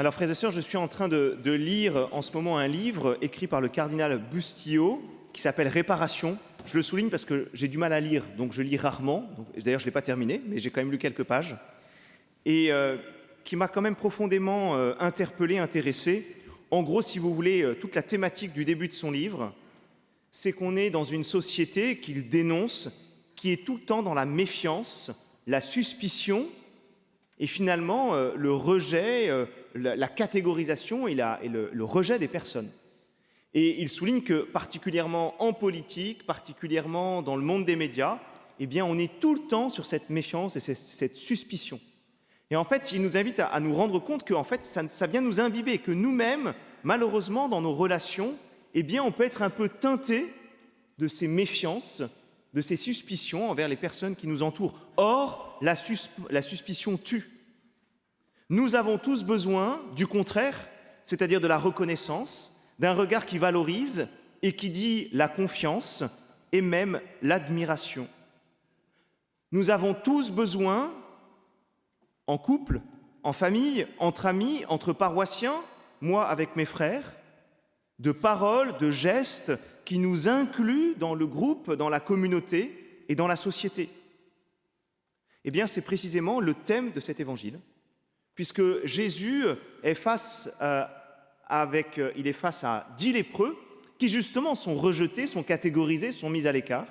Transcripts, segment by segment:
Alors, frères et sœurs, je suis en train de lire en ce moment un livre écrit par le cardinal Bustillo qui s'appelle Réparation. Je le souligne parce que j'ai du mal à lire, donc je lis rarement. D'ailleurs, je ne l'ai pas terminé, mais j'ai quand même lu quelques pages. Et qui m'a quand même profondément interpellé, intéressé. En gros, si vous voulez, toute la thématique du début de son livre, c'est qu'on est dans une société qu'il dénonce, qui est tout le temps dans la méfiance, la suspicion, et finalement le rejet, la catégorisation et le rejet des personnes. Et il souligne que particulièrement en politique, particulièrement dans le monde des médias, eh bien on est tout le temps sur cette méfiance et cette suspicion. Et en fait, il nous invite à nous rendre compte que en fait, ça vient nous imbiber, que nous-mêmes, malheureusement, dans nos relations, eh bien on peut être un peu teinté de ces méfiances, de ces suspicions envers les personnes qui nous entourent. Or, la suspicion tue. Nous avons tous besoin du contraire, c'est-à-dire de la reconnaissance, d'un regard qui valorise et qui dit la confiance et même l'admiration. Nous avons tous besoin, en couple, en famille, entre amis, entre paroissiens, moi avec mes frères, de paroles, de gestes qui nous incluent dans le groupe, dans la communauté et dans la société. Eh bien, c'est précisément le thème de cet évangile, puisque Jésus est face à 10 lépreux qui, justement, sont rejetés, sont catégorisés, sont mis à l'écart.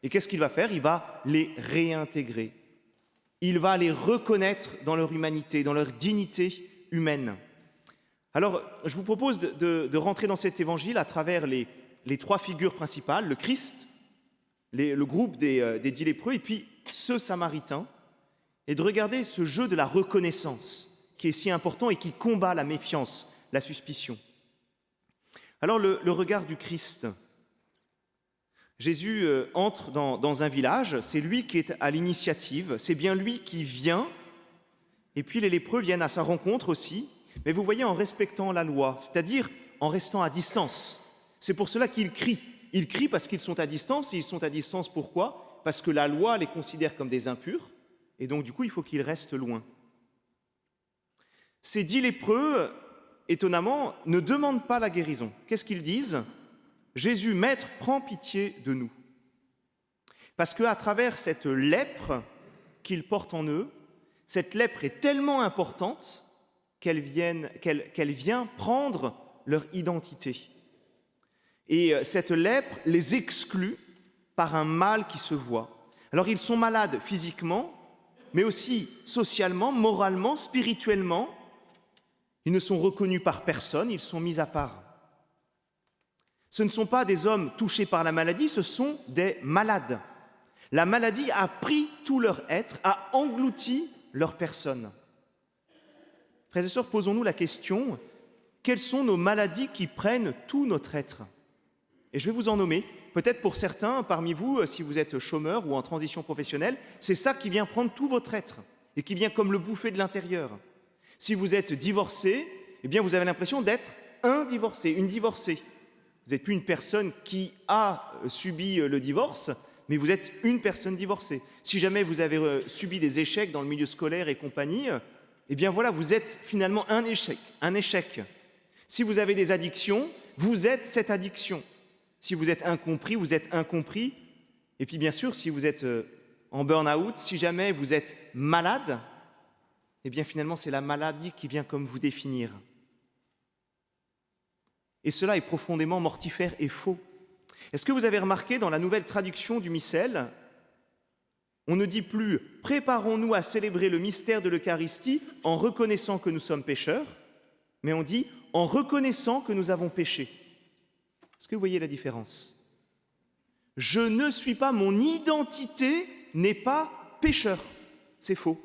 Et qu'est-ce qu'il va faire? Il va les réintégrer. Il va les reconnaître dans leur humanité, dans leur dignité humaine. Alors, je vous propose de rentrer dans cet évangile à travers les 3 figures principales, le Christ, le groupe des 10 lépreux, et puis ce Samaritain, et de regarder ce jeu de la reconnaissance qui est si important et qui combat la méfiance, la suspicion. Alors, le regard du Christ. Jésus entre dans un village, c'est lui qui est à l'initiative, c'est bien lui qui vient, et puis les lépreux viennent à sa rencontre aussi, mais vous voyez, en respectant la loi, c'est-à-dire en restant à distance. C'est pour cela qu'ils crient. Ils crient parce qu'ils sont à distance, et ils sont à distance pourquoi? Parce que la loi les considère comme des impurs, et donc du coup, il faut qu'ils restent loin. Ces 10 lépreux, étonnamment, ne demandent pas la guérison. Qu'est-ce qu'ils disent? Jésus, Maître, prends pitié de nous. Parce qu'à travers cette lèpre qu'ils portent en eux, cette lèpre est tellement importante qu'elle vient prendre leur identité. Et cette lèpre les exclut par un mal qui se voit. Alors ils sont malades physiquement, mais aussi socialement, moralement, spirituellement. Ils ne sont reconnus par personne, ils sont mis à part. Ce ne sont pas des hommes touchés par la maladie, ce sont des malades. La maladie a pris tout leur être, a englouti leur personne. Frères et sœurs, posons-nous la question, quelles sont nos maladies qui prennent tout notre être? Et je vais vous en nommer. Peut-être pour certains, parmi vous, si vous êtes chômeur ou en transition professionnelle, c'est ça qui vient prendre tout votre être et qui vient comme le bouffer de l'intérieur. Si vous êtes divorcé, eh bien vous avez l'impression d'être un divorcé, une divorcée. Vous n'êtes plus une personne qui a subi le divorce, mais vous êtes une personne divorcée. Si jamais vous avez subi des échecs dans le milieu scolaire et compagnie, eh bien voilà, vous êtes finalement un échec. Si vous avez des addictions, vous êtes cette addiction. Si vous êtes incompris, vous êtes incompris. Et puis bien sûr, si vous êtes en burn-out, si jamais vous êtes malade, eh bien finalement c'est la maladie qui vient comme vous définir. Et cela est profondément mortifère et faux. Est-ce que vous avez remarqué dans la nouvelle traduction du missel, on ne dit plus « Préparons-nous à célébrer le mystère de l'Eucharistie en reconnaissant que nous sommes pécheurs », mais on dit « en reconnaissant que nous avons péché ». Est-ce que vous voyez la différence? Je ne suis pas, mon identité n'est pas pécheur. C'est faux.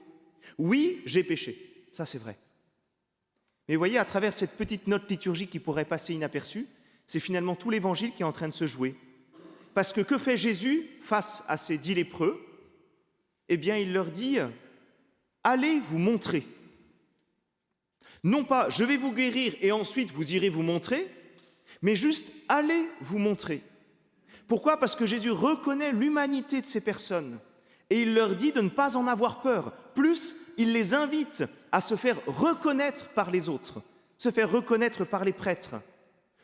Oui, j'ai péché. Ça, c'est vrai. Mais vous voyez, à travers cette petite note liturgique qui pourrait passer inaperçue, c'est finalement tout l'évangile qui est en train de se jouer. Parce que fait Jésus face à ces 10 lépreux? Eh bien, il leur dit « Allez vous montrer ». Non pas « Je vais vous guérir et ensuite vous irez vous montrer », mais juste « Allez vous montrer ». Pourquoi? Parce que Jésus reconnaît l'humanité de ces personnes. Et il leur dit de ne pas en avoir peur. Plus, il les invite à se faire reconnaître par les autres, se faire reconnaître par les prêtres,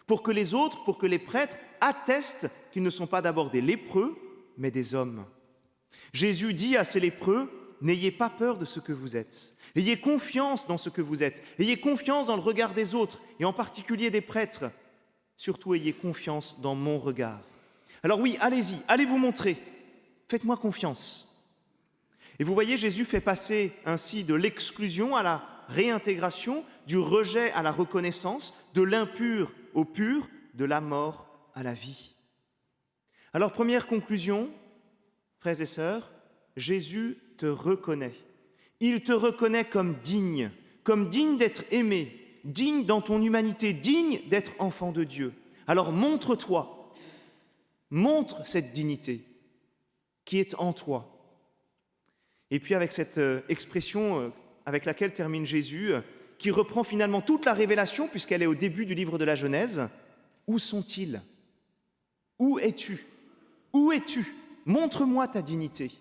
pour que les autres, pour que les prêtres attestent qu'ils ne sont pas d'abord des lépreux, mais des hommes. Jésus dit à ces lépreux, n'ayez pas peur de ce que vous êtes. Ayez confiance dans ce que vous êtes. Ayez confiance dans le regard des autres, et en particulier des prêtres. Surtout, ayez confiance dans mon regard. Alors oui, allez-y, allez vous montrer. Faites-moi confiance. Et vous voyez, Jésus fait passer ainsi de l'exclusion à la réintégration, du rejet à la reconnaissance, de l'impur au pur, de la mort à la vie. Alors, première conclusion, frères et sœurs, Jésus te reconnaît. Il te reconnaît comme digne d'être aimé, digne dans ton humanité, digne d'être enfant de Dieu. Alors montre-toi, montre cette dignité qui est en toi. Et puis avec cette expression avec laquelle termine Jésus, qui reprend finalement toute la révélation, puisqu'elle est au début du livre de la Genèse, où sont-ils? Où es-tu? Où es-tu? Montre-moi ta dignité.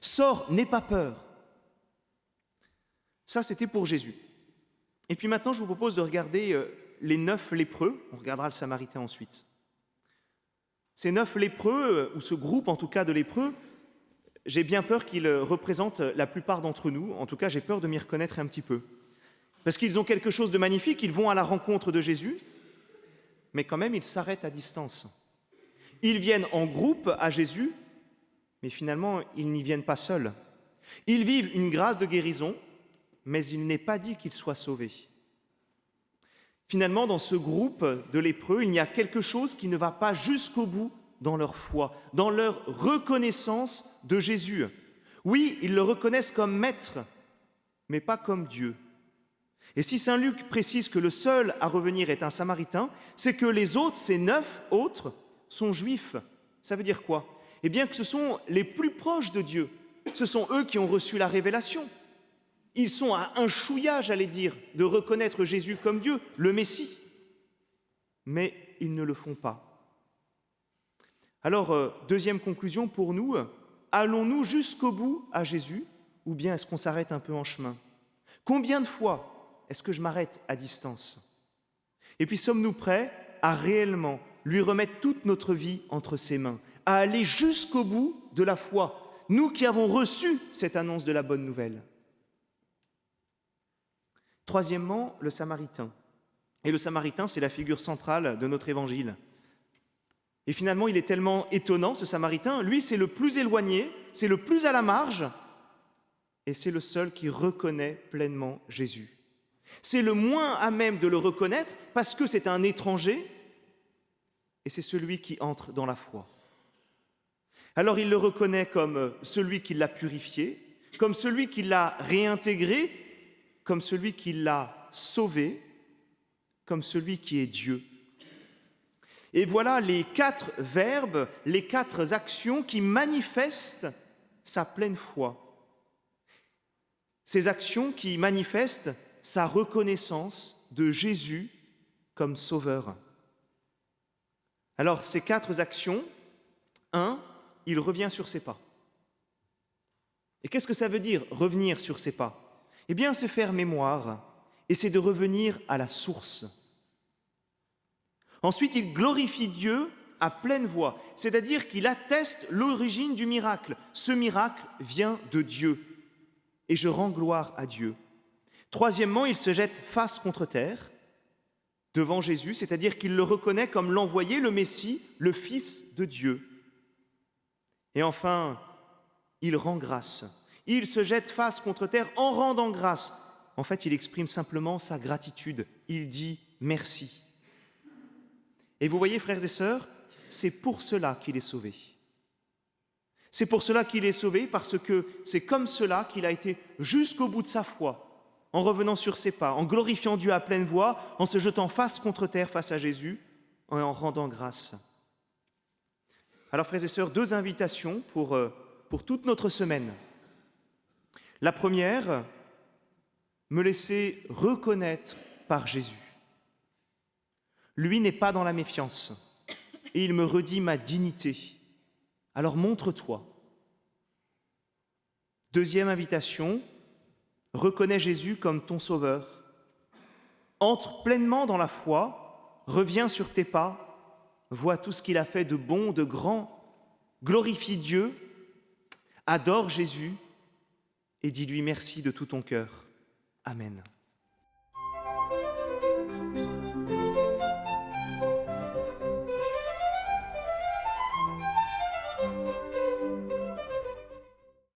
Sors, n'aie pas peur. Ça, c'était pour Jésus. Et puis maintenant, je vous propose de regarder les 9 lépreux. On regardera le Samaritain ensuite. Ces 9 lépreux, ou ce groupe en tout cas de lépreux, j'ai bien peur qu'ils représentent la plupart d'entre nous. En tout cas, j'ai peur de m'y reconnaître un petit peu. Parce qu'ils ont quelque chose de magnifique, ils vont à la rencontre de Jésus, mais quand même, ils s'arrêtent à distance. Ils viennent en groupe à Jésus, mais finalement, ils n'y viennent pas seuls. Ils vivent une grâce de guérison, mais il n'est pas dit qu'ils soient sauvés. Finalement, dans ce groupe de lépreux, il y a quelque chose qui ne va pas jusqu'au bout dans leur foi, dans leur reconnaissance de Jésus. Oui, ils le reconnaissent comme maître, mais pas comme Dieu. Et si saint Luc précise que le seul à revenir est un Samaritain, c'est que les autres, ces 9 autres, sont juifs. Ça veut dire quoi? Eh bien que ce sont les plus proches de Dieu. Ce sont eux qui ont reçu la révélation. Ils sont à un chouïa, j'allais dire, de reconnaître Jésus comme Dieu, le Messie. Mais ils ne le font pas. Alors, deuxième conclusion pour nous, allons-nous jusqu'au bout à Jésus, ou bien est-ce qu'on s'arrête un peu en chemin? Combien de fois est-ce que je m'arrête à distance? Et puis sommes-nous prêts à réellement lui remettre toute notre vie entre ses mains, à aller jusqu'au bout de la foi, nous qui avons reçu cette annonce de la bonne nouvelle? Troisièmement, le Samaritain. Et le Samaritain, c'est la figure centrale de notre évangile. Et finalement, il est tellement étonnant, ce Samaritain. Lui, c'est le plus éloigné, c'est le plus à la marge, et c'est le seul qui reconnaît pleinement Jésus. C'est le moins à même de le reconnaître, parce que c'est un étranger, et c'est celui qui entre dans la foi. Alors il le reconnaît comme celui qui l'a purifié, comme celui qui l'a réintégré, comme celui qui l'a sauvé, comme celui qui est Dieu. Et voilà les 4 verbes, les 4 actions qui manifestent sa pleine foi. Ces actions qui manifestent sa reconnaissance de Jésus comme sauveur. Alors, ces 4 actions, 1, il revient sur ses pas. Et qu'est-ce que ça veut dire, revenir sur ses pas? Eh bien, c'est faire mémoire, et c'est de revenir à la source. Ensuite, il glorifie Dieu à pleine voix, c'est-à-dire qu'il atteste l'origine du miracle. Ce miracle vient de Dieu, et je rends gloire à Dieu. Troisièmement, il se jette face contre terre devant Jésus, c'est-à-dire qu'il le reconnaît comme l'envoyé, le Messie, le Fils de Dieu. Et enfin, il rend grâce. Il se jette face contre terre en rendant grâce. En fait, il exprime simplement sa gratitude. Il dit merci. Et vous voyez, frères et sœurs, c'est pour cela qu'il est sauvé. C'est pour cela qu'il est sauvé, parce que c'est comme cela qu'il a été jusqu'au bout de sa foi, en revenant sur ses pas, en glorifiant Dieu à pleine voix, en se jetant face contre terre face à Jésus, et en rendant grâce. Alors, frères et sœurs, 2 invitations pour toute notre semaine. La première, me laisser reconnaître par Jésus. Lui n'est pas dans la méfiance, et il me redit ma dignité. Alors montre-toi. Deuxième invitation, reconnais Jésus comme ton sauveur. Entre pleinement dans la foi, reviens sur tes pas, vois tout ce qu'il a fait de bon, de grand, glorifie Dieu, adore Jésus et dis-lui merci de tout ton cœur. Amen.